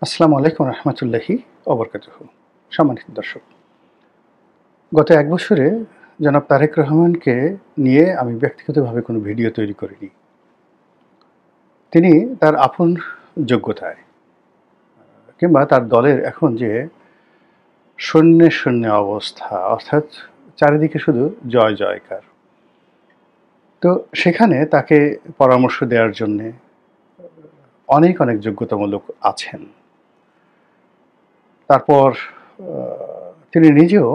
আসসালামু আলাইকুম রহমতুল্লাহি ওবরকাতুহু। সম্মানিত দর্শক, গত এক বছরে জনাব তারেক রহমানকে নিয়ে আমি ব্যক্তিগতভাবে কোনো ভিডিও তৈরি করিনি। তিনি তার আপন যোগ্যতায় কিংবা তার দলের এখন যে শূন্যে শূন্য অবস্থা, অর্থাৎ চারিদিকে শুধু জয় জয়কার, তো সেখানে তাকে পরামর্শ দেওয়ার জন্যে অনেক অনেক যোগ্যতম লোক আছেন। তারপর তিনি নিজেও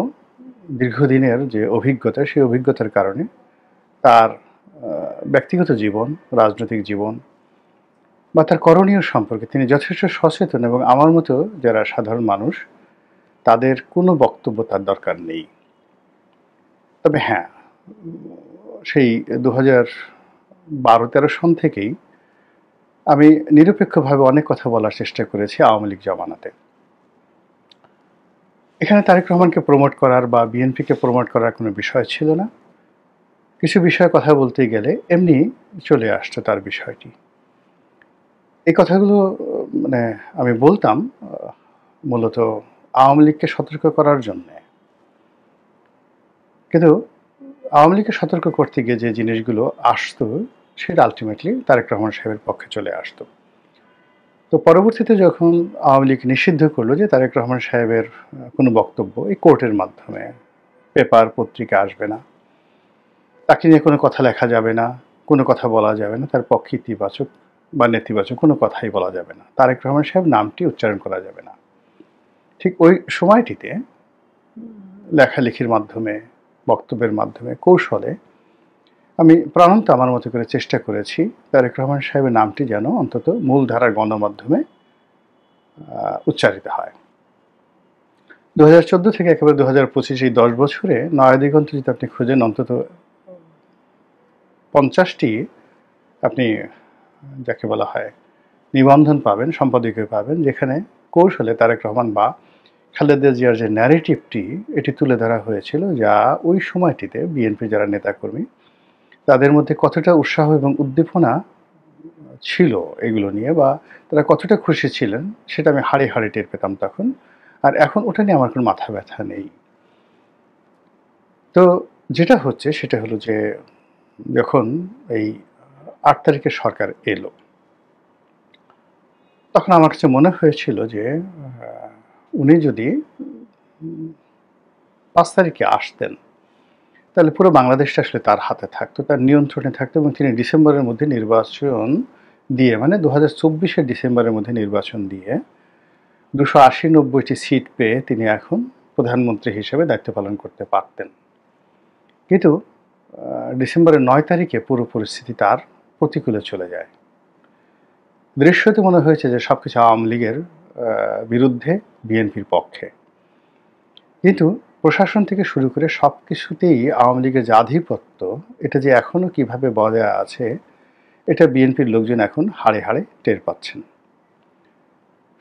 দীর্ঘদিনের যে অভিজ্ঞতা, সেই অভিজ্ঞতার কারণে তার ব্যক্তিগত জীবন, রাজনৈতিক জীবন বা তার করণীয় সম্পর্কে তিনি যথেষ্ট সচেতন, এবং আমার মতো যারা সাধারণ মানুষ তাদের কোনো বক্তব্য তার দরকার নেই। তবে হ্যাঁ, সেই 2012-13 সন থেকেই আমি নিরপেক্ষভাবে অনেক কথা বলার চেষ্টা করেছি আওয়ামী লীগ জমানাতে। এখানে তারেক রহমানকে প্রমোট করার বা বিএনপিকে প্রমোট করার কোনো বিষয় ছিল না। কিছু বিষয়ে কথা বলতে গেলে এমনি চলে আসতো তার বিষয়টি। এই কথাগুলো মানে আমি বলতাম মূলত আওয়ামী লীগকে সতর্ক করার জন্যে। কিন্তু আওয়ামী লীগকে সতর্ক করতে গিয়ে যে জিনিসগুলো আসতো, সেটা আলটিমেটলি তারেক রহমান সাহেবের পক্ষে চলে আসতো। তো পরবর্তীতে যখন আওয়ামী লীগ নিষিদ্ধ করলো যে তারেক রহমান সাহেবের কোনো বক্তব্য এই কোর্টের মাধ্যমে পেপার পত্রিকা আসবে না, তাকে নিয়ে কোনো কথা লেখা যাবে না, কোনো কথা বলা যাবে না, তার পক্ষে ইতিবাচক বা নেতিবাচক কোনো কথাই বলা যাবে না, তারেক রহমান সাহেব নামটি উচ্চারণ করা যাবে না, ঠিক ওই সময়টিতে লেখালেখির মাধ্যমে, বক্তব্যের মাধ্যমে, কৌশলে আমি প্রাণান্ত আমার মতো করে চেষ্টা করেছি তারেক রহমান সাহেবের নামটি যেন অন্তত মূলধারার গণমাধ্যমে উচ্চারিত হয়। 2014 থেকে একেবারে 2025 এই 10 বছরে নয়া দিগন্ত যদি আপনি খুঁজেন, অন্তত 50টি আপনি যাকে বলা হয় নিবন্ধন পাবেন, সম্পাদকীয় পাবেন, যেখানে কৌশলে তারেক রহমান বা খালেদা জিয়ার যে ন্যারেটিভটি এটি তুলে ধরা হয়েছিল, যা ওই সময়টিতে বিএনপি যারা নেতাকর্মী তাদের মধ্যে কতটা উৎসাহ এবং উদ্দীপনা ছিল এগুলো নিয়ে, বা তারা কতটা খুশি ছিলেন, সেটা আমি হাড়ে হাড়ে টের পেতাম তখন। আর এখন ওটা নিয়ে আমার কোনো মাথা ব্যথা নেই। তো যেটা হচ্ছে সেটা হলো যে যখন এই 8 তারিখে সরকার এলো, তখন আমার কাছে মনে হয়েছিল যে উনি যদি 5 তারিখে আসতেন, তাহলে পুরো বাংলাদেশটা আসলে তার হাতে থাকতো, তার নিয়ন্ত্রণে থাকতো, এবং তিনি ডিসেম্বরের মধ্যে নির্বাচন দিয়ে, মানে 2024-এর ডিসেম্বরের মধ্যে নির্বাচন দিয়ে 280-90টি সিট পেয়ে তিনি এখন প্রধানমন্ত্রী হিসেবে দায়িত্ব পালন করতে পারতেন। কিন্তু ডিসেম্বরের 9 তারিখে পুরো পরিস্থিতি তার প্রতিকূলে চলে যায়। দৃশ্যতে মনে হয়েছে যে সবকিছু আওয়ামী লীগের বিরুদ্ধে, বিএনপির পক্ষে। কিন্তু প্রশাসন থেকে শুরু করে সব কিছুতেই আওয়ামী লীগের যে আধিপত্য, এটা যে এখনও কীভাবে বজায় আছে, এটা বিএনপির লোকজন এখন হাড়ে হাড়ে টের পাচ্ছেন।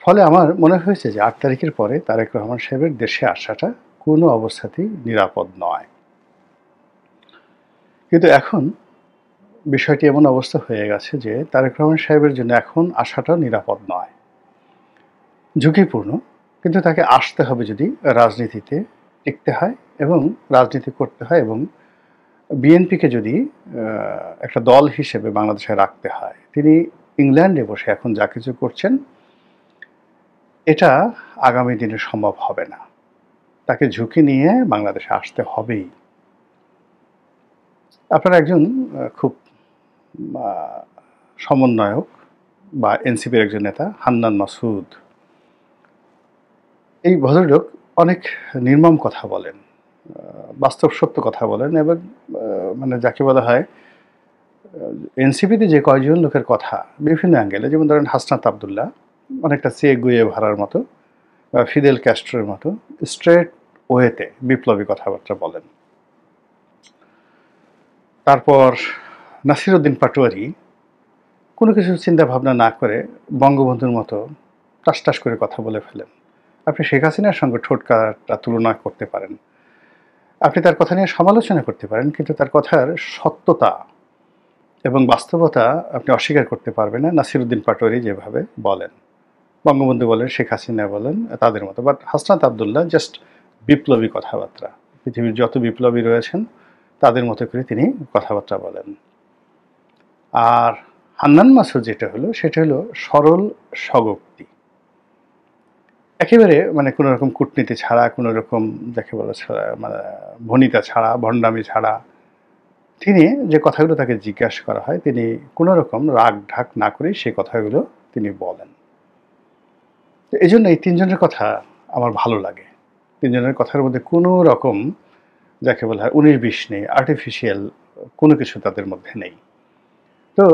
ফলে আমার মনে হয়েছে যে 8 তারিখের পরে তারেক রহমান সাহেবের দেশে আসাটা কোনো অবস্থাতেই নিরাপদ নয়। কিন্তু এখন বিষয়টি এমন অবস্থা হয়ে গেছে যে তারেক রহমান সাহেবের জন্য এখন আসাটাও নিরাপদ নয়, ঝুঁকিপূর্ণ। কিন্তু তাকে আসতে হবে যদি রাজনীতিতে টিকতে হয় এবং রাজনীতি করতে হয়, এবং বিএনপিকে যদি একটা দল হিসেবে বাংলাদেশে রাখতে হয়। তিনি ইংল্যান্ডে বসে এখন যা কিছু করছেন, এটা আগামী দিনে সম্ভব হবে না। তাকে ঝুঁকি নিয়ে বাংলাদেশে আসতে হবেই। আপনারা একজন খুব সমন্বয়ক বা এনসিপির একজন নেতা হান্নান মাসুদ, এই ভদ্রলোক অনেক নির্মম কথা বলেন, বাস্তব সত্য কথা বলেন, এবং মানে যাকে বলা হয় এনসিপিতে যে কয়জন লোকের কথা বিভিন্ন অ্যাঙ্গেলে, যেমন ধরেন হাসনাত আবদুল্লাহ অনেকটা চে গুয়েভারার মতো বা ফিদেল ক্যাস্ট্রোর মতো স্ট্রেট ওয়েতে বিপ্লবী কথাবার্তা বলেন। তারপর নাসিরউদ্দিন পাটোয়ারি কোনো কিছু চিন্তা ভাবনা না করে বঙ্গবন্ধুর মতো টাস টাস করে কথা বলে ফেলেন। আপনি শেখ হাসিনার সঙ্গে ঠোঁটকাটা তুলনা করতে পারেন, আপনি তার কথা নিয়ে সমালোচনা করতে পারেন, কিন্তু তার কথার সত্যতা এবং বাস্তবতা আপনি অস্বীকার করতে পারবেন না নাসিরউদ্দিন পাটোয়ারি যেভাবে বলেন। বঙ্গবন্ধু বলেন, শেখ হাসিনা বলেন, তাদের মতো। বাট হাসনাত আবদুল্লাহ জাস্ট বিপ্লবী কথাবার্তা। পৃথিবীর যত বিপ্লবী রয়েছেন তাদের মতো করে তিনি কথাবার্তা বলেন। আর হান্নান মাসুদ যেটা হলো সেটা হলো সরল স্বগোক্তি, একেবারে মানে কোনো রকম কূটনীতি ছাড়া, কোনো রকম যাকে বলা ছাড়া, মানে ভনিতা ছাড়া, ভণ্ডামি ছাড়া তিনি যে কথাগুলো তাকে জিজ্ঞাসা করা হয় তিনি কোনো রকম রাগ ঢাক না করেই সে কথাগুলো তিনি বলেন। তো এই জন্য এই তিনজনের কথা আমার ভালো লাগে। তিনজনের কথার মধ্যে কোনো রকম যাকে বলা হয় ১৯-২০ নেই, আর্টিফিশিয়াল কোনো কিছু তাদের মধ্যে নেই। তো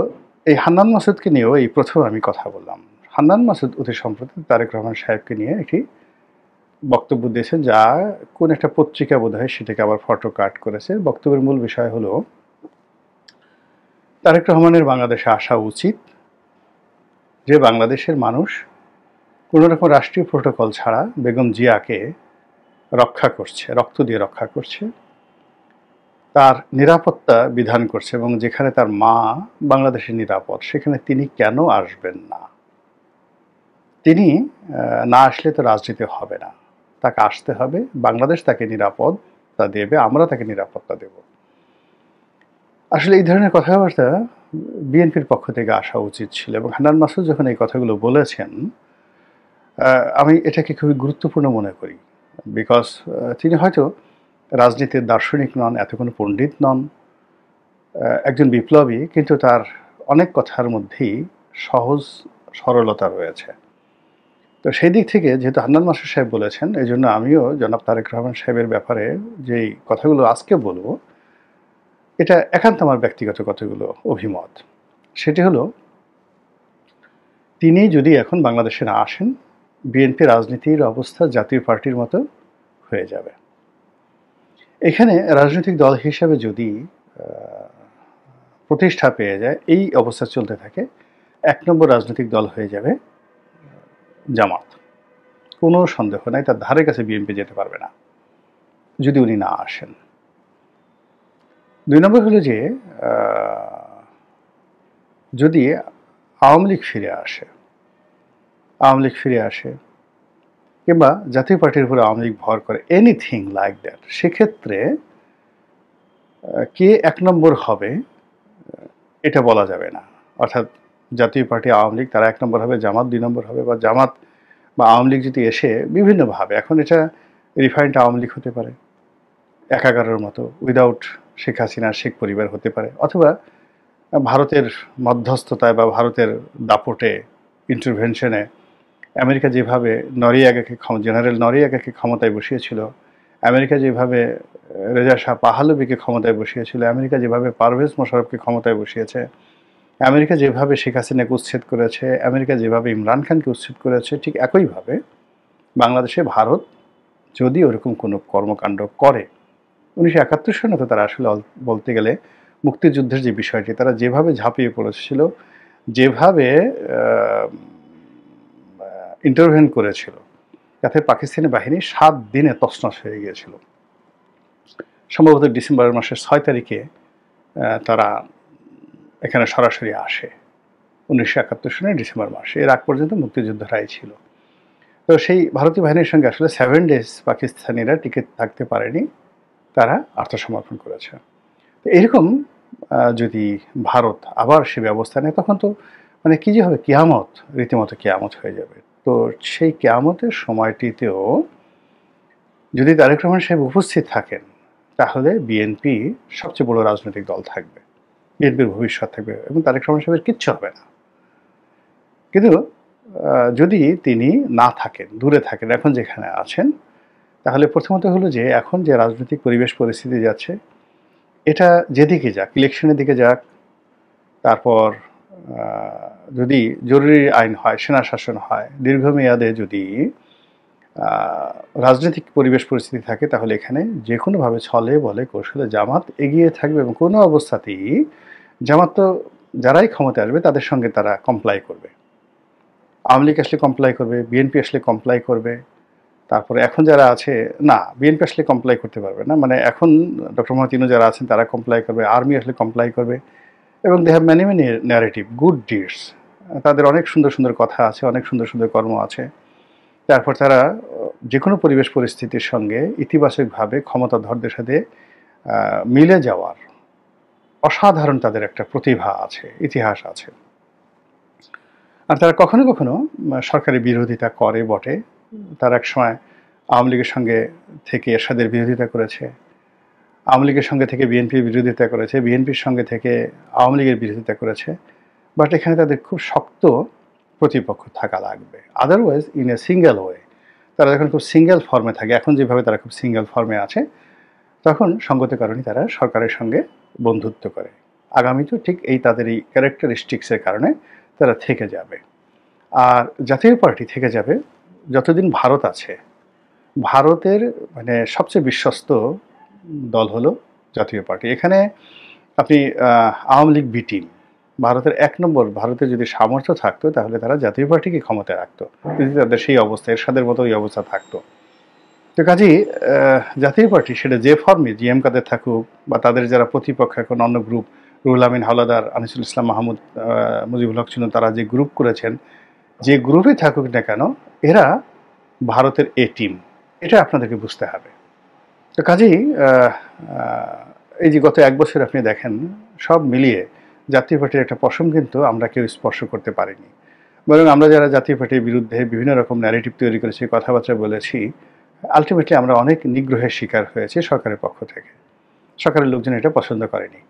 এই হান্নান মাসুদকে নিয়েও এই প্রথম আমি কথা বললাম। হান্নান মাসুদ অতি সম্প্রতি তারেক রহমান সাহেবকে নিয়ে একটি বক্তব্য দিয়েছেন, যা কোন একটা পত্রিকা বোধ হয় সেটাকে আবার ফটো কাট করেছে। বক্তব্যের মূল বিষয় হলো তারেক রহমানের বাংলাদেশে আসা উচিত, যে বাংলাদেশের মানুষ কোনো রকম রাষ্ট্রীয় প্রোটোকল ছাড়া বেগম জিয়াকে রক্ষা করছে, রক্ত দিয়ে রক্ষা করছে, তার নিরাপত্তা বিধান করছে, এবং যেখানে তার মা বাংলাদেশে নিরাপদ সেখানে তিনি কেন আসবেন না? তিনি না আসলে তো রাজনীতি হবে না, তাকে আসতে হবে, বাংলাদেশ তাকে নিরাপত্তা দেবে, আমরা তাকে নিরাপত্তা দেব। আসলে এই ধরনের কথাবার্তা বিএনপির পক্ষ থেকে আসা উচিত ছিল, এবং হান্নান মাসুদ যখন এই কথাগুলো বলেছেন আমি এটাকে খুবই গুরুত্বপূর্ণ মনে করি। বিকজ তিনি হয়তো রাজনীতির দার্শনিক নন, এত কোনো পণ্ডিত নন, একজন বিপ্লবী, কিন্তু তার অনেক কথার মধ্যেই সহজ সরলতা রয়েছে। তো সেই দিক থেকে যেহেতু হান্নান মাসুদ সাহেব বলেছেন, এই জন্য আমিও জনাব তারেক রহমান সাহেবের ব্যাপারে যেই কথাগুলো আজকে বলবো, এটা একান্ত আমার ব্যক্তিগত কতগুলো অভিমত। সেটি হলো, তিনি যদি এখন বাংলাদেশে না আসেন, বিএনপি রাজনীতির অবস্থা জাতীয় পার্টির মতো হয়ে যাবে। এখানে রাজনৈতিক দল হিসেবে যদি প্রতিষ্ঠা পেয়ে যায়, এই অবস্থা চলতে থাকে, ১ নম্বর রাজনৈতিক দল হয়ে যাবে জামাত। কোনো সন্দেহ নাই, তার ধারে কাছে বিএনপি যেতে পারবে না যদি উনি না আসেন। ২ নম্বর হলো যে যদি আওয়ামী লীগ ফিরে আসে, কিংবা জাতীয় পার্টির উপরে আওয়ামী লীগ ভর করে, এনিথিং লাইক দ্যাট, সেক্ষেত্রে কে ১ নম্বর হবে এটা বলা যাবে না। অর্থাৎ জাতীয় পার্টি, আওয়ামী লীগ, তারা ১ নম্বর হবে, জামাত ২ নম্বর হবে, বা জামাত বা আওয়ামী লীগ যদি এসে বিভিন্নভাবে, এখন এটা রিফাইন্ড আওয়ামী লীগ হতে পারে, একাগারের মতো, উইদাউট শেখ হাসিনা, শেখ পরিবার হতে পারে, অথবা ভারতের মধ্যস্থতায় বা ভারতের দাপটে, ইন্টারভেনশনে আমেরিকা যেভাবে জেনারেল নরিয়াগাকে ক্ষমতায় বসিয়েছিল, আমেরিকা যেভাবে রেজা শাহ পাহলভিকে ক্ষমতায় বসিয়েছিল, আমেরিকা যেভাবে পারভেজ মোশাররফকে ক্ষমতায় বসিয়েছে, আমেরিকা যেভাবে শেখ হাসিনাকে উচ্ছেদ করেছে, আমেরিকা যেভাবে ইমরান খানকে উচ্ছেদ করেছে, ঠিক একইভাবে বাংলাদেশে ভারত যদি ওরকম কোনো কর্মকাণ্ড করে, ১৯৭১ সনে তো তারা আসলে বলতে গেলে মুক্তিযুদ্ধের যে বিষয়টি, তারা যেভাবে ঝাঁপিয়ে পড়েছিল, যেভাবে ইন্টারভেন করেছিল, যাতে পাকিস্তানি বাহিনী ৭ দিনে তছনছ হয়ে গিয়েছিল। সম্ভবত ডিসেম্বর মাসের ৬ তারিখে তারা এখানে সরাসরি আসে, ১৯৭১ সনের ডিসেম্বর মাসে। এর আগ পর্যন্ত মুক্তিযোদ্ধারাই ছিল। তো সেই ভারতীয় বাহিনীর সঙ্গে আসলে 7 ডেজ পাকিস্তানিরা টিকে থাকতে পারেনি, তারা আত্মসমর্পণ করেছে। তো এরকম যদি ভারত আবার সে ব্যবস্থা নেয়, তখন তো মানে কী যে হবে, কিয়ামত, রীতিমতো কিয়ামত হয়ে যাবে। তো সেই কিয়ামতের সময়টিতেও যদি তারেক রহমান সাহেব উপস্থিত থাকেন, তাহলে বিএনপি সবচেয়ে বড় রাজনৈতিক দল থাকবে, বিএনপির ভবিষ্যৎ থাকবে, এবং তারেক রহমান সাহেবের কিচ্ছু হবে না। কিন্তু যদি তিনি না থাকেন, দূরে থাকেন, এখন যেখানে আছেন, তাহলে প্রথমত হলো যে এখন যে রাজনৈতিক পরিবেশ পরিস্থিতি যাচ্ছে, এটা যেদিকে যাক, ইলেকশনের দিকে যাক, তারপর যদি জরুরি আইন হয়, সেনা শাসন হয়, দীর্ঘমেয়াদে যদি রাজনৈতিক পরিবেশ পরিস্থিতি থাকে, তাহলে এখানে যে কোনোভাবে ছলে বলে কৌশলে জামাত এগিয়ে থাকবে, এবং কোনো অবস্থাতেই জামাত তো যারাই ক্ষমতায় আসবে তাদের সঙ্গে তারা কমপ্লাই করবে। আওয়ামী লীগ আসলে কমপ্লাই করবে, বিএনপি আসলে কমপ্লাই করবে, তারপরে এখন যারা আছে, না বিএনপি আসলে কমপ্লাই করতে পারবে না, মানে এখন ডক্টর মোহাম্মদ ইউনূস যারা আছেন তারা কমপ্লাই করবে, আর্মি আসলে কমপ্লাই করবে, এবং they have many narrative, good deeds, তাদের অনেক সুন্দর সুন্দর কথা আছে, অনেক সুন্দর সুন্দর কর্ম আছে। তারপর তারা যে কোনো পরিবেশ পরিস্থিতির সঙ্গে ইতিবাচকভাবে ক্ষমতাধরদের সাথে মিলে যাওয়ার অসাধারণ তাদের একটা প্রতিভা আছে, ইতিহাস আছে। আর তারা কখনো কখনো সরকারি বিরোধিতা করে বটে। তারা একসময় আওয়ামী লীগের সঙ্গে থেকে এরশাদের বিরোধিতা করেছে, আওয়ামী লীগের সঙ্গে থেকে বিএনপির বিরোধিতা করেছে, বিএনপির সঙ্গে থেকে আওয়ামী লীগের বিরোধিতা করেছে। বাট এখানে তাদের খুব শক্ত প্রতিপক্ষ থাকা লাগবে, otherwise in a single way তারা যখন খুব সিঙ্গেল ফর্মে থাকে, এখন যেভাবে তারা খুব সিঙ্গেল ফর্মে আছে, তখন সঙ্গত কারণে তারা সরকারের সঙ্গে বন্ধুত্ব করে। আগামীতেও ঠিক এই তাদের এই ক্যারেক্টারিস্টিক্সের কারণে তারা থেকে যাবে। আর জাতীয় পার্টি থেকে যাবে যতদিন ভারত আছে। ভারতের মানে সবচেয়ে বিশ্বস্ত দল হলো জাতীয় পার্টি। এখানে আপনি আওয়ামী লীগ বি টিম, ভারতের 1 নম্বর, ভারতের যদি সামর্থ্য থাকতো তাহলে তারা জাতীয় পার্টিকে ক্ষমতায় রাখতো, যদি তাদের সেই অবস্থা, এরশাদের মতো ওই অবস্থা থাকতো। তো কাজেই জাতীয় পার্টি সেটা যে ফর্মে জিএম কাদের থাকুক বা তাদের যারা প্রতিপক্ষ এখন অন্য গ্রুপ, রুহুল আমিন হাওলাদার, আনিসুল ইসলাম মাহমুদ, মুজিবুল হক ছিল, তারা যে গ্রুপ করেছেন, যে গ্রুপে থাকুক না কেন, এরা ভারতের এ টিম, এটা আপনাদেরকে বুঝতে হবে। তো কাজেই এই যে গত 1 বছর আপনি দেখেন, সব মিলিয়ে জাতীয় পার্টির একটা পশম কিন্তু আমরা কেউ স্পর্শ করতে পারিনি। বরং আমরা যারা জাতীয় পার্টির বিরুদ্ধে বিভিন্ন রকম ন্যারেটিভ তৈরি করেছি, কথাবার্তা বলেছি, আলটিমেটলি আমরা অনেক নিগ্রহের শিকার হয়েছি সরকারের পক্ষ থেকে। সরকারের লোকজন এটা পছন্দ করেনি।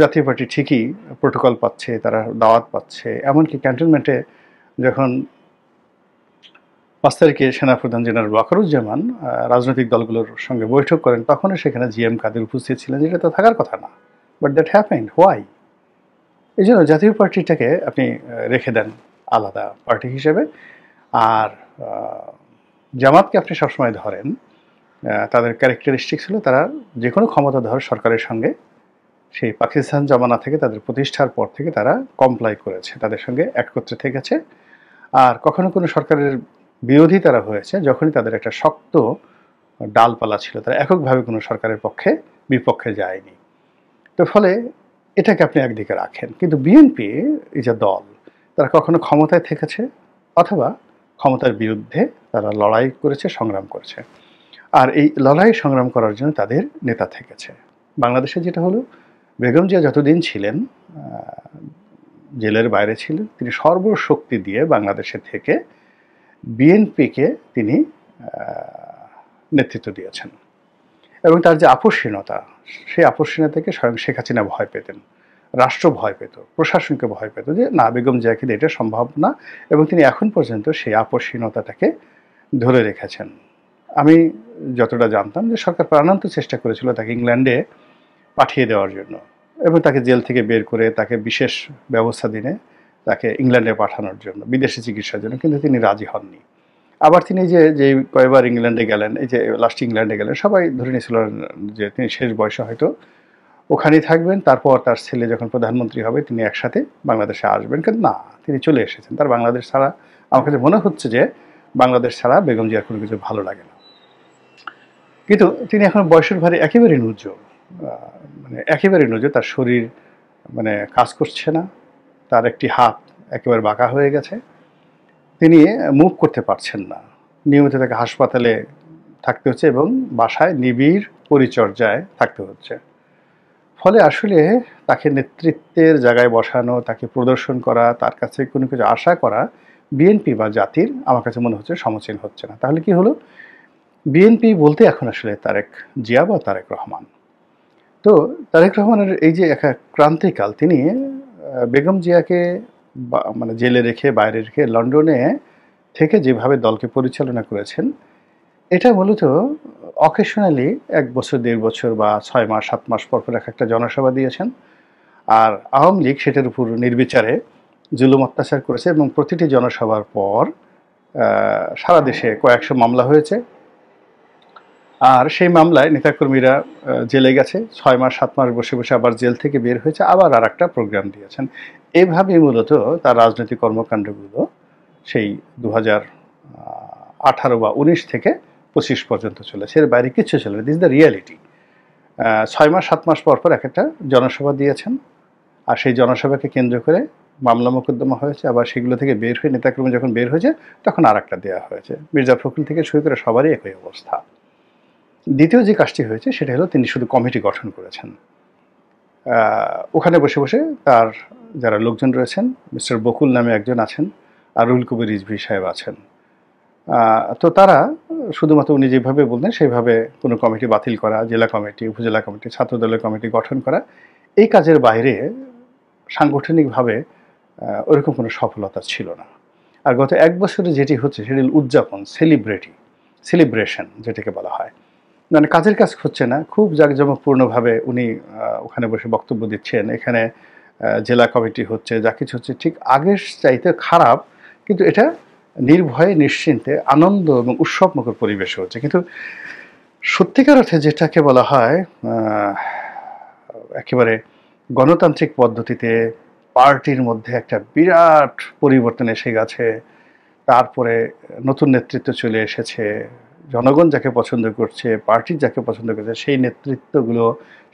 জাতীয় পার্টি ঠিকই প্রোটোকল পাচ্ছে, তারা দাওয়াত পাচ্ছে, এমনকি ক্যান্টনমেন্টে যখন 5 তারিখে সেনাপ্রধান জেনারেল ওয়াকারুজ্জামান রাজনৈতিক দলগুলোর সঙ্গে বৈঠক করেন, তখনও সেখানে জিএম কাদের উপস্থিত ছিলেন, যেটা তো থাকার কথা না। But that happened, why? এই জন্য জাতীয় পার্টিটাকে আপনি রেখে দেন আলাদা পার্টি হিসেবে। আর জামাতকে আপনি সবসময় ধরেন, তাদের ক্যারেক্টারিস্টিক্স হলো তারা যে কোনো ক্ষমতাধর সরকারের সঙ্গে সেই পাকিস্তান জমানা থেকে তাদের প্রতিষ্ঠার পর থেকে তারা কমপ্লাই করেছে, তাদের সঙ্গে একত্রে থেকেছে। আর কখনো কোনো সরকারের বিরোধী তারা হয়েছে যখনই তাদের একটা শক্ত ডালপালা ছিল, তারা এককভাবে কোনো সরকারের পক্ষে বিপক্ষে যায়নি। তো ফলে এটাকে আপনি একদিকে রাখেন। কিন্তু বিএনপি এই যে দল, তারা কখনো ক্ষমতায় থেকেছে অথবা ক্ষমতার বিরুদ্ধে তারা লড়াই করেছে, সংগ্রাম করেছে। আর এই লড়াই সংগ্রাম করার জন্য তাদের নেতা থেকেছে। বাংলাদেশে যেটা হলো, বেগম জিয়া যতদিন ছিলেন, জেলের বাইরে ছিলেন, তিনি সর্বশক্তি দিয়ে বাংলাদেশে থেকে বিএনপিকে তিনি নেতৃত্ব দিয়েছেন। এবং তার যে আপসহীনতা, সেই আপসহীনতাকে স্বয়ং শেখ হাসিনা ভয় পেতেন, রাষ্ট্র ভয় পেত, প্রশাসনকে ভয় পেত, যে না, বেগম জিয়াকে এটা সম্ভব না। এবং তিনি এখন পর্যন্ত সেই আপসহীনতাটাকে ধরে রেখেছেন। আমি যতটা জানতাম যে সরকার প্রাণান্ত চেষ্টা করেছিল তাকে ইংল্যান্ডে পাঠিয়ে দেওয়ার জন্য, এবং তাকে জেল থেকে বের করে তাকে বিশেষ ব্যবস্থা দিনে তাকে ইংল্যান্ডে পাঠানোর জন্য, বিদেশি চিকিৎসার জন্য, কিন্তু তিনি রাজি হননি। আবার তিনি যে কয়েকবার ইংল্যান্ডে গেলেন, এই যে লাস্ট ইংল্যান্ডে গেলেন, সবাই ধরে নিয়েছিল যে তিনি শেষ বয়সে হয়তো ওখানেই থাকবেন, তারপর তার ছেলে যখন প্রধানমন্ত্রী হবে তিনি একসাথে বাংলাদেশে আসবেন। কিন্তু না, তিনি চলে এসেছেন। তার বাংলাদেশ ছাড়া, আমার কাছে মনে হচ্ছে যে বাংলাদেশ ছাড়া বেগম জিয়ার কোনো কিছু ভালো লাগে না। কিন্তু তিনি এখন বয়সের ভারে একেবারে নুজো, মানে একেবারে নুজো, তার শরীর মানে কাজ করছে না, তার একটি হাত একেবারে বাঁকা হয়ে গেছে, তিনি মুভ করতে পারছেন না। নিয়মিত তাকে হাসপাতালে থাকতে হচ্ছে এবং বাসায় নিবিড় পরিচর্যায় থাকতে হচ্ছে। ফলে আসলে তাকে নেতৃত্বের জায়গায় বসানো, তাকে প্রদর্শন করা, তার কাছে কোনো কিছু আশা করা বিএনপি বা জাতির আমার কাছে মনে হচ্ছে সমীচীন হচ্ছে না। তাহলে কি হলো, বিএনপি বলতে এখন আসলে তারেক জিয়া বা তারেক রহমান। তো তারেক রহমানের এই যে একটা ক্রান্তিকাল, তিনি বেগম জিয়াকে মানে জেলে রেখে, বাইরে রেখে, লন্ডনে থেকে যেভাবে দলকে পরিচালনা করেছেন, এটা মূলত অকেশনালি 1 বছর, 1.5 বছর বা 6 মাস, 7 মাস পর পর একটা জনসভা দিয়েছেন। আর আওয়ামী লীগ সেটার উপর নির্বিচারে জুলুম অত্যাচার করেছে এবং প্রতিটি জনসভার পর সারা দেশে কয়েকশো মামলা হয়েছে। আর সেই মামলায় নেতাকর্মীরা জেলে গেছে, 6 মাস 7 মাস বসে বসে আবার জেল থেকে বের হয়েছে, আবার আর একটা প্রোগ্রাম দিয়েছেন। এভাবেই মূলত তার রাজনৈতিক কর্মকাণ্ডগুলো সেই 2018 বা 19 থেকে 25 পর্যন্ত চলেছে। এর বাইরে কিছু ছিল না। This the reality. 6 মাস 7 মাস পর পর এক একটা জনসভা দিয়েছেন। আর সেই জনসভাকে কেন্দ্র করে মামলা মোকদ্দমা হয়েছে, আবার সেগুলো থেকে বের হয়ে নেতাকর্মী যখন বের হয়েছে তখন আর একটা দেওয়া হয়েছে। মির্জা ফখরুল থেকে শুরু করে সবারই একই অবস্থা। দ্বিতীয় যে কাজটি হয়েছে সেটা হলো তিনি শুধু কমিটি গঠন করেছেন। ওখানে বসে বসে তার যারা লোকজন রয়েছেন, মিস্টার বকুল নামে একজন আছেন, আর রুহুল কবির রিজভী সাহেব আছেন। তো তারা শুধুমাত্র উনি যেভাবে বলতেন সেইভাবে কোনো কমিটি বাতিল করা, জেলা কমিটি, উপজেলা কমিটি, ছাত্রদলের কমিটি গঠন করা, এই কাজের বাইরে সাংগঠনিকভাবে ওরকম কোনো সফলতা ছিল না। আর গত 1 বছরে যেটি হচ্ছে সেটি হল উদযাপন, সেলিব্রেশন যেটাকে বলা হয়। মানে কাজের কাজ হচ্ছে না, খুব জাঁকজমকপূর্ণভাবে উনি ওখানে বসে বক্তব্য দিচ্ছেন, এখানে জেলা কমিটি হচ্ছে, যা কিছু হচ্ছে ঠিক আগের চাইতে খারাপ, কিন্তু এটা নির্ভয়ে নিশ্চিন্তে আনন্দ এবং উৎসবমুখর পরিবেশ হচ্ছে। কিন্তু সত্যিকার অর্থে যেটাকে বলা হয় একেবারে গণতান্ত্রিক পদ্ধতিতে পার্টির মধ্যে একটা বিরাট পরিবর্তন এসে গেছে, তারপরে নতুন নেতৃত্ব চলে এসেছে, জনগণ যাকে পছন্দ করছে, পার্টি যাকে পছন্দ করছে, সেই নেতৃত্বগুলো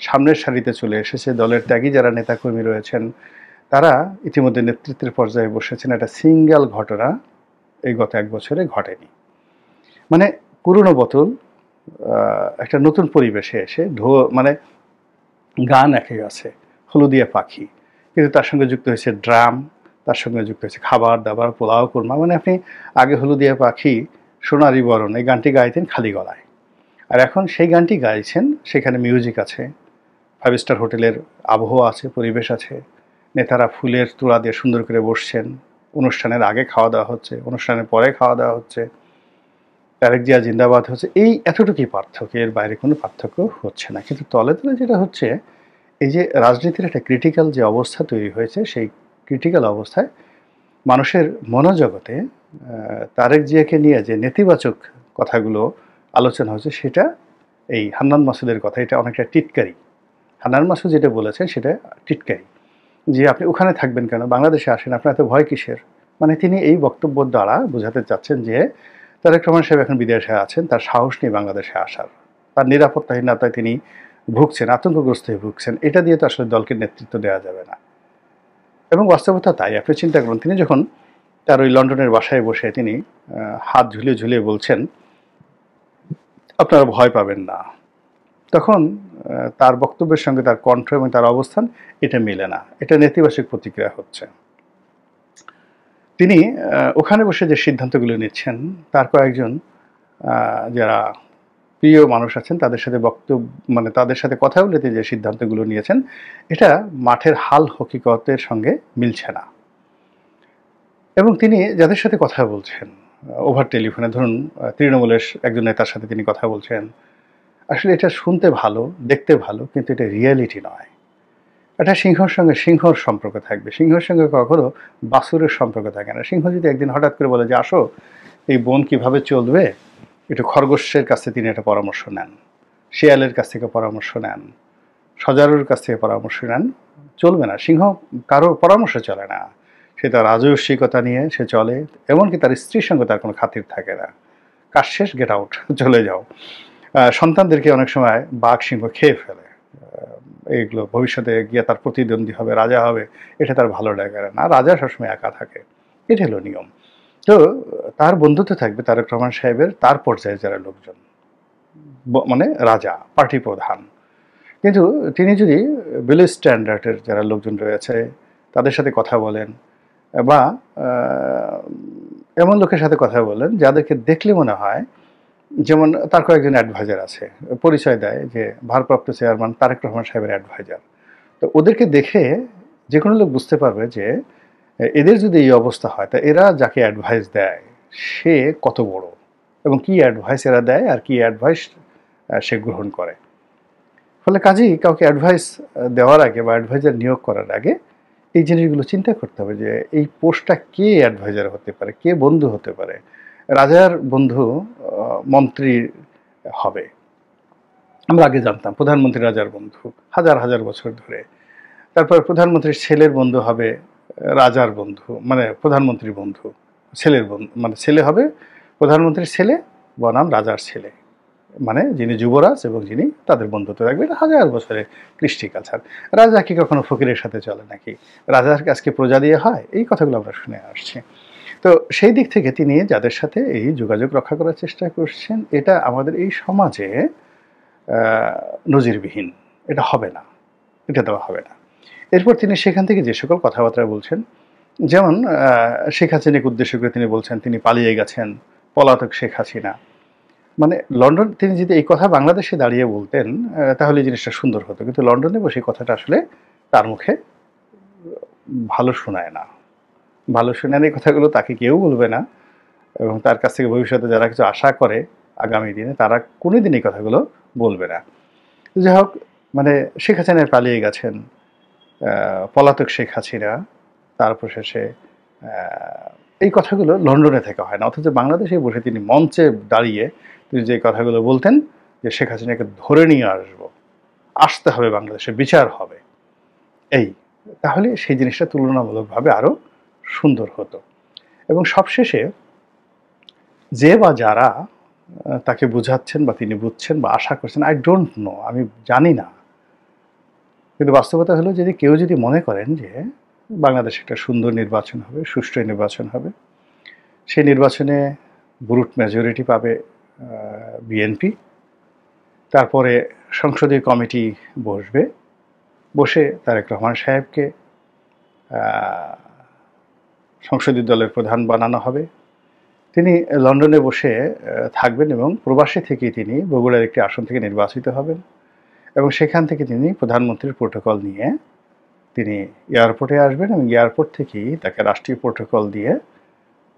সামনের সারিতে চলে এসেছে। দলের ত্যাগী যারা নেতাকর্মী রয়েছেন তারা ইতিমধ্যে নেতৃত্বের পর্যায়ে বসেছেন। একটা সিঙ্গেল ঘটনা এই গত 1 বছরে ঘটেনি। মানে পুরনো বোতল একটা নতুন পরিবেশে এসে মানে গান একই আছে, হলুদিয়া পাখি, কিন্তু তার সঙ্গে যুক্ত হয়েছে ড্রাম, তার সঙ্গে যুক্ত হয়েছে খাবার দাবার, পোলাও কোরমা। মানে আপনি আগে হলুদিয়া পাখি, সোনারি বরণ এই গানটি গাইতেন খালি গলায়, আর এখন সেই গানটি গাইছেন, সেখানে মিউজিক আছে, 5 স্টার হোটেলের আবহাওয়া আছে, পরিবেশ আছে, নেতারা ফুলের তোড়া দিয়ে সুন্দর করে বসছেন, অনুষ্ঠানের আগে খাওয়া দাওয়া হচ্ছে, অনুষ্ঠানের পরে খাওয়া দাওয়া হচ্ছে, তারেক জিয়া জিন্দাবাদ হচ্ছে, এই এতটুকুই পার্থক্য, এর বাইরে কোনো পার্থক্য হচ্ছে না। কিন্তু তলে তলে যেটা হচ্ছে, এই যে রাজনীতির একটা ক্রিটিক্যাল যে অবস্থা তৈরি হয়েছে, সেই ক্রিটিক্যাল অবস্থায় মানুষের মনোজগতে তারেক জিয়াকে নিয়ে যে নেতিবাচক কথাগুলো আলোচনা হচ্ছে, সেটা এই হান্নান মাসুদের কথা, এটা অনেকটা টিটকারি। হান্নান মাসুদ যেটা বলেছেন সেটা টিটকারি, যে আপনি ওখানে থাকবেন কেন, বাংলাদেশে আসেন, আপনার এত ভয় কিসের। মানে তিনি এই বক্তব্য দ্বারা বোঝাতে চাচ্ছেন যে তারেক রহমান সাহেব এখন বিদেশে আছেন, তার সাহস নেই বাংলাদেশে আসার, তার নিরাপত্তাহীনতায় তিনি ভুগছেন, আতঙ্কগ্রস্ত হয়ে ভুগছেন। এটা দিয়ে তো আসলে দলকে নেতৃত্ব দেওয়া যাবে না। এবং বাস্তবতা তাই। আপনি চিন্তা করুন, তিনি যখন তার ওই লন্ডনের বাসায় বসে তিনি হাত ঝুলিয়ে ঝুলিয়ে বলছেন আপনারা ভয় পাবেন না, তখন তার বক্তব্যের সঙ্গে তার কণ্ঠ এবং তার অবস্থান এটা মেলে না, এটা নেতিবাচক প্রতিক্রিয়া হচ্ছে। তিনি ওখানে বসে যে সিদ্ধান্তগুলো নিচ্ছেন, তার কয়েকজন যারা প্রিয় মানুষ আছেন তাদের সাথে মানে তাদের সাথে কথা বলে যে সিদ্ধান্তগুলো নিয়েছেন, এটা মাঠের হাল হকিকতের সঙ্গে মিলছে না। এবং তিনি যাদের সাথে কথা বলছেন ওভার টেলিফোনে, ধরুন তৃণমূলের একজন নেতার সাথে তিনি কথা বলছেন, আসলে এটা শুনতে ভালো, দেখতে ভালো, কিন্তু এটা রিয়ালিটি নয়। এটা সিংহর সঙ্গে সিংহর সম্পর্ক থাকবে, সিংহের সঙ্গে কখনো বাছুরের সম্পর্ক থাকে না। সিংহ যদি একদিন হঠাৎ করে বলে যে আসো এই বন কীভাবে চলবে, একটু খরগোশের কাছ থেকে তিনি একটা পরামর্শ নেন, শিয়ালের কাছ থেকে পরামর্শ নেন, সজারুর কাছ থেকে পরামর্শ নেন, চলবে না। সিংহ কারোর পরামর্শ চলে না, সে তার রাজস্বিকতা নিয়ে সে চলে, এমনকি তার স্ত্রীর সঙ্গে তার কোনো খাতির থাকে না। কাজ শেষ, গেট আউট, চলে যাও। সন্তানদেরকে অনেক সময় বাঘ সিংহ খেয়ে ফেলে, এইগুলো ভবিষ্যতে গিয়ে তার প্রতিদ্বন্দ্বী হবে, রাজা হবে, এটা তার ভালো লাগে না। রাজা সবসময় একা থাকে, এটা হলো নিয়ম। তো তার বন্ধুত্ব থাকবে তারেক রহমান সাহেবের তার পর্যায়ে যারা লোকজন, মানে রাজা, পার্টি প্রধান। কিন্তু তিনি যদি বিলো স্ট্যান্ডার্ডের যারা লোকজন রয়েছে তাদের সাথে কথা বলেন, বা এমন লোকের সাথে কথা বলেন যাদেরকে দেখলে মনে হয়, যেমন তার কয়েকজন অ্যাডভাইজার আছে, পরিচয় দেয় যে ভারপ্রাপ্ত চেয়ারম্যান তারেক রহমান সাহেবের অ্যাডভাইজার, তো ওদেরকে দেখে যে কোনো লোক বুঝতে পারবে যে এদের যদি এই অবস্থা হয়, তা এরা যাকে অ্যাডভাইস দেয় সে কত বড়, এবং কি অ্যাডভাইস এরা দেয় আর কি অ্যাডভাইস সে গ্রহণ করে। ফলে কাজেই কাউকে অ্যাডভাইস দেওয়ার আগে বা অ্যাডভাইজার নিয়োগ করার আগে এই জিনিসগুলো চিন্তা করতে হবে যে এই পোস্টটা কে অ্যাডভাইজার হতে পারে, কে বন্ধু হতে পারে। রাজার বন্ধু মন্ত্রী হবে, আমরা আগে জানতাম প্রধানমন্ত্রী রাজার বন্ধু হাজার হাজার বছর ধরে। তারপর প্রধানমন্ত্রীর ছেলের বন্ধু হবে রাজার বন্ধু, মানে প্রধানমন্ত্রীর বন্ধু ছেলের বন্ধু, মানে ছেলে হবে প্রধানমন্ত্রীর ছেলে বনাম রাজার ছেলে, মানে যিনি যুবরাজ এবং যিনি তাদের বন্ধুত্ব রাখবে, এটা হাজার বছরের কৃষ্টি কালচার। রাজা কি কখনো ফকিরের সাথে চলে নাকি? রাজার আজকে প্রজা দিয়ে হয়? এই কথাগুলো আমরা শুনে আসছি। তো সেই দিক থেকে তিনি যাদের সাথে এই যোগাযোগ রক্ষা করার চেষ্টা করছেন, এটা আমাদের এই সমাজে নজিরবিহীন। এটা হবে না, এটা দেওয়া হবে না। এরপর তিনি সেখান থেকে যে সকল কথাবার্তা বলছেন, যেমন শেখ হাসিনাকে উদ্দেশ্য করে তিনি বলছেন তিনি পালিয়ে গেছেন, পলাতক শেখ হাসিনা। মানে লন্ডন তিনি যদি এই কথা বাংলাদেশে দাঁড়িয়ে বলতেন তাহলে জিনিসটা সুন্দর হতো, কিন্তু লন্ডনে বসে কথাটা আসলে তার মুখে ভালো শোনায় না। ভালো শোনায় না, এই কথাগুলো তাকে কেউ বলবে না, এবং তার কাছ থেকে ভবিষ্যতে যারা কিছু আশা করে আগামী দিনে তারা কোনোদিন এই কথাগুলো বলবে না। যাই হোক, মানে শেখ হাসিনা পালিয়ে গেছেন, পলাতক শেখ হাসিনা, তারপর শেষে এই কথাগুলো লন্ডনে থেকে হয় না, অথচ বাংলাদেশে বসে তিনি মঞ্চে দাঁড়িয়ে তিনি যে কথাগুলো বলতেন যে শেখ হাসিনাকে ধরে নিয়ে আসতে হবে, বাংলাদেশে বিচার হবে, এই তাহলে সেই জিনিসটা তুলনামূলকভাবে আরও সুন্দর হতো। এবং সবশেষে যে বা যারা তাকে বুঝাচ্ছেন বা তিনি বুঝছেন বা আশা করছেন, আই ডোন্ট নো, আমি জানি না, কিন্তু বাস্তবতা হলো যদি কেউ যদি মনে করেন যে বাংলাদেশে একটা সুন্দর নির্বাচন হবে, সুষ্ঠু নির্বাচন হবে, সেই নির্বাচনে ব্রুট মেজরিটি পাবে বিএনপি, তারপরে সংসদীয় কমিটি বসবে, বসে তারেক রহমান সাহেবকে সংসদীয় দলের প্রধান বানানো হবে, তিনি লন্ডনে বসে থাকবেন এবং প্রবাসী থেকেই তিনি বগুড়ার একটি আসন থেকে নির্বাচিত হবেন, এবং সেখান থেকে তিনি প্রধানমন্ত্রীর প্রোটোকল নিয়ে তিনি এয়ারপোর্টে আসবেন, এবং এয়ারপোর্ট থেকেই তাকে রাষ্ট্রীয় প্রোটোকল দিয়ে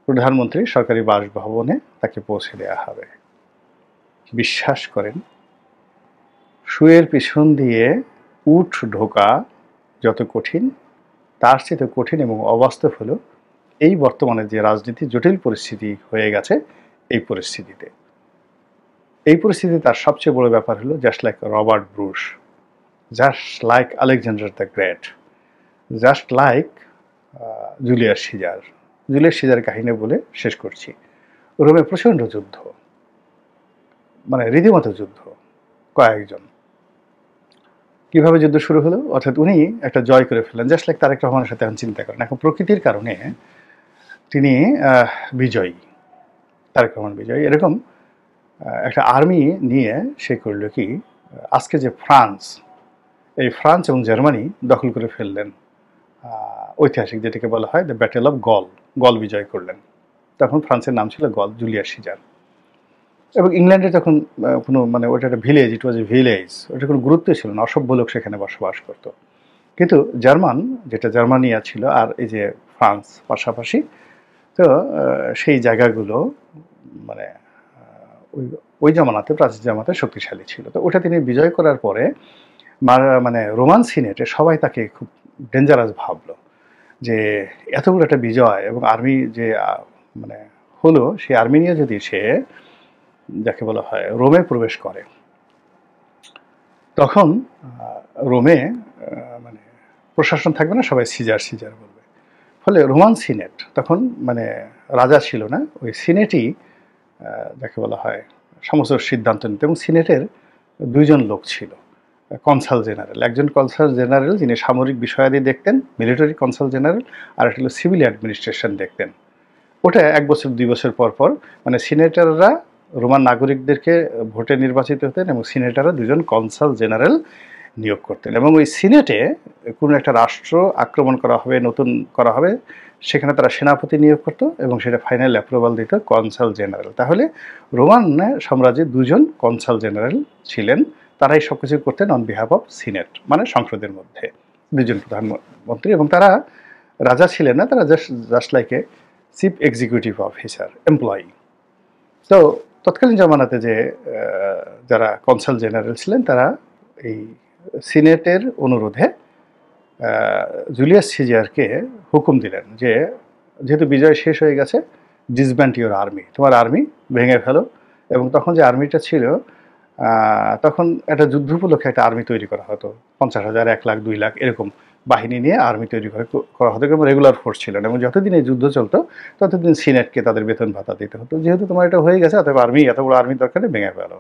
প্রধানমন্ত্রীর সরকারি বাসভবনে তাকে পৌঁছে দেওয়া হবে। বিশ্বাস করেন, শুয়ের পিছন দিয়ে উট ঢোকা যত কঠিন, তার চেয়ে কঠিন এবং অবাস্তব হলো এই বর্তমানে যে রাজনীতি জটিল পরিস্থিতি হয়ে গেছে, এই পরিস্থিতিতে তার সবচেয়ে বড় ব্যাপার হলো just like Robert Bruce, just like Alexander the great, just like Julius Caesar কাহিনী বলে শেষ করছি। রোমে প্রচণ্ড যুদ্ধ, মানে রীতিমতো যুদ্ধ, কয়েকজন কিভাবে যুদ্ধ শুরু হলো, অর্থাৎ উনি একটা জয় করে ফেললেন, জাস্ট লাইক তারেক রহমানের সাথে এখন চিন্তা করেন, এখন প্রকৃতির কারণে তিনি বিজয়ী, তারেক রহমান বিজয়ী। এরকম একটা আর্মি নিয়ে সে করল কি, আজকে যে ফ্রান্স, এই ফ্রান্স এবং জার্মানি দখল করে ফেললেন, ঐতিহাসিক যেটাকে বলা হয় দ্য ব্যাটেল অফ গল বিজয় করলেন। তখন ফ্রান্সের নাম ছিল গল, জুলিয়াস সিজার। এবং ইংল্যান্ডে তখন কোনো মানে ওটা একটা village, it was a village, ওটা কোনো গুরুত্ব ছিল না, অসভ্য লোক সেখানে বসবাস করত। কিন্তু যেটা জার্মানিয়া ছিল আর এই যে ফ্রান্স পাশাপাশি, তো সেই জায়গাগুলো মানে ওই জামানাতে, প্রাচীন জামানাতে শক্তিশালী ছিল। তো ওটা তিনি বিজয় করার পরে মানে রোমান সিনেটে সবাই তাকে খুব ডেঞ্জারাস ভাবলো, যে এত বড় একটা বিজয় এবং আর্মি যে মানে হলো, সেই আর্মি নিয়ে যদি সে যাকে বলা হয় রোমে প্রবেশ করে, তখন রোমে মানে প্রশাসন থাকবে না, সবাই সিজার বলবে। ফলে রোমান সিনেট তখন মানে রাজা ছিল না, ওই সিনেটই যাকে বলা হয় সমস্ত সিদ্ধান্ত নিত। এবং সিনেটের দুইজন লোক ছিল, কনসাল জেনারেল, একজন কনসাল জেনারেল যিনি সামরিক বিষয়াদি দেখতেন, মিলিটারি কনসাল জেনারেল, আর একটা হলো সিভিল অ্যাডমিনিস্ট্রেশন দেখতেন। ওটা 1 বছর 2 বছর পর মানে সিনেটাররা রোমান নাগরিকদেরকে ভোটে নির্বাচিত হতেন, এবং সিনেটাররা দুজন কনসাল জেনারেল নিয়োগ করতেন। এবং ওই সিনেটে কোনো একটা রাষ্ট্র আক্রমণ করা হবে, নতুন করা হবে, সেখানে তারা সেনাপতি নিয়োগ করতো, এবং সেটা ফাইনাল অ্যাপ্রুভাল দিত কনসাল জেনারেল। তাহলে রোমান সাম্রাজ্যে দুজন কনসাল জেনারেল ছিলেন, তারাই সব কিছু করতেন অন বিহাফ অফ সিনেট, মানে সংসদের মধ্যে দুজন প্রধানমন্ত্রী, এবং তারা রাজা ছিলেন না, তারা just like a chief executive officer, employee. তো তৎকালীন জামানাতে যে যারা কনসাল জেনারেল ছিলেন, তারা এই সিনেটের অনুরোধে জুলিয়াস সিজারকে হুকুম দিলেন যে যেহেতু বিজয় শেষ হয়ে গেছে, ডিসব্যান্ড ইউর আর্মি, তোমার আর্মি ভেঙে ফেলো। এবং তখন যে আর্মিটা ছিল, তখন একটা যুদ্ধ উপলক্ষে একটা আর্মি তৈরি করা হতো, 50,000, 1 লাখ, 2 লাখ এরকম বাহিনী নিয়ে আর্মি তৈরি করা হতো, এবং রেগুলার ফোর্স ছিল না। এবং যতদিন এই যুদ্ধ চলতো ততদিন সিনেটকে তাদের বেতন ভাতা দিতে হতো। যেহেতু তোমার এটা হয়ে গেছে, অথবা এত বড় আর্মি দরকারে ভেঙে ফেলো।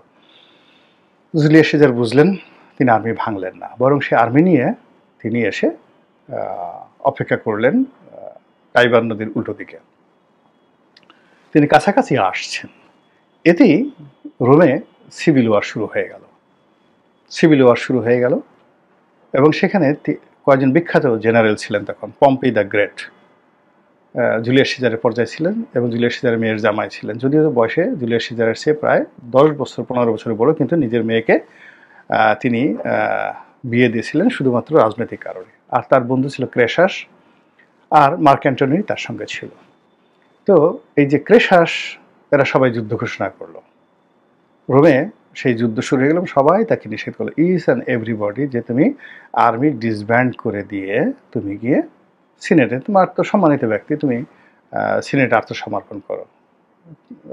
জুলিয়াস সিজার বুঝলেন তিনি আর্মি ভাঙলেন না, বরং সে আর্মি নিয়ে তিনি এসে অপেক্ষা করলেন টাইবার নদীর উল্টো দিকে। তিনি কাছাকাছি আসছেন, এতেই রোমে সিভিল ওয়ার শুরু হয়ে গেল। সিভিল ওয়ার শুরু হয়ে গেল এবং সেখানে কয়েকজন বিখ্যাত জেনারেল ছিলেন তখন। পম্পেই দ্য গ্রেট জুলিয়াস সিজারের পর্যায়ে ছিলেন এবং জুলিয়াস সিজারের মেয়ের জামাই ছিলেন। যদিও বয়সে জুলিয়াস সিজারের চেয়ে প্রায় 10 বছর 15 বছর বড়, কিন্তু নিজের মেয়েকে তিনি বিয়ে দিয়েছিলেন শুধুমাত্র রাজনৈতিক কারণে। আর তার বন্ধু ছিল ক্রেশাস, আর মার্ক অ্যান্টনি তার সঙ্গে ছিল। তো এই যে ক্রেশাস, এরা সবাই যুদ্ধ ঘোষণা করলো রোমে। সেই যুদ্ধ শুরু হয়ে গেল, সবাই তাকে নিষেধ করলো, ইচ অ্যান্ড এভরিবডি, যে তুমি আর্মি ডিসব্যান্ড করে দিয়ে তুমি গিয়ে সিনেটে, তোমার তো সম্মানিত ব্যক্তি, তুমি সিনেটে আত্মসমর্পণ করো,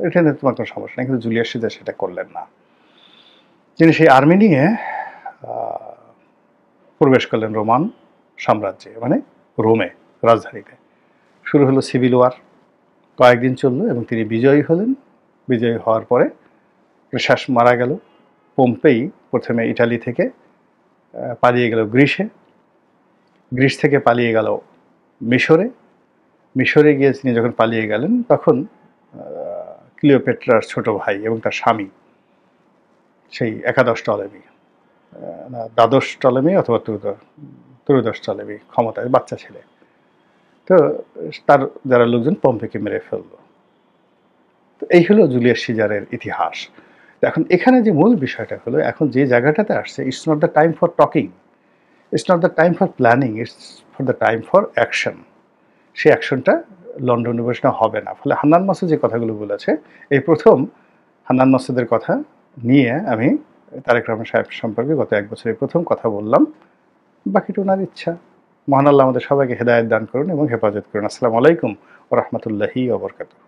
এটা নিয়ে তোমার কোনো সমস্যা নেই। কিন্তু জুলিয়াস সিজার সেটা করলেন না। তিনি সেই আর্মি নিয়ে প্রবেশ করলেন রোমান সাম্রাজ্যে, মানে রোমে, রাজধানীতে। শুরু হলো সিভিল ওয়ার, কয়েকদিন চললো এবং তিনি বিজয়ী হলেন। বিজয়ী হওয়ার পরে ক্রেশাস মারা গেল। পম্পেই প্রথমে ইটালি থেকে পালিয়ে গেল গ্রিসে, গ্রিস থেকে পালিয়ে গেল মিশরে। মিশরে গিয়ে তিনি যখন পালিয়ে গেলেন তখন ক্লিওপেট্রার ছোট ভাই এবং তার স্বামী, সেই একাদশ টলেমি, দ্বাদশ টলেমি অথবা ত্রয়োদশ টলেমি ক্ষমতায় বাচ্চা ছেলে, তো তার যারা লোকজন পম্পেকে মেরে ফেললো। তো এই হলো জুলিয়াস সিজারের ইতিহাস। এখন এখানে যে মূল বিষয়টা হলো, এখন যে জায়গাটাতে আসছে, it's not the time for talking, it's not the time for planning, it's for the time for action. সেই অ্যাকশনটা লন্ডন ইউনিভার্সিটি হবে না। ফলে হান্নান মাসুদ যে কথাগুলো বলেছে, এই প্রথম হান্নান মাসুদের কথা নিয়ে আমি তারেক রহমান সাহেব সম্পর্কে গত 1 বছরে প্রথম কথা বললাম। বাকিটা ওনার ইচ্ছা। মহান আল্লাহ আমাদের সবাইকে হেদায়েত দান করুন এবং হেফাজত করুন। আসসালামু আলাইকুম ওয়া রাহমাতুল্লাহি ওয়া বারাকাতুহু।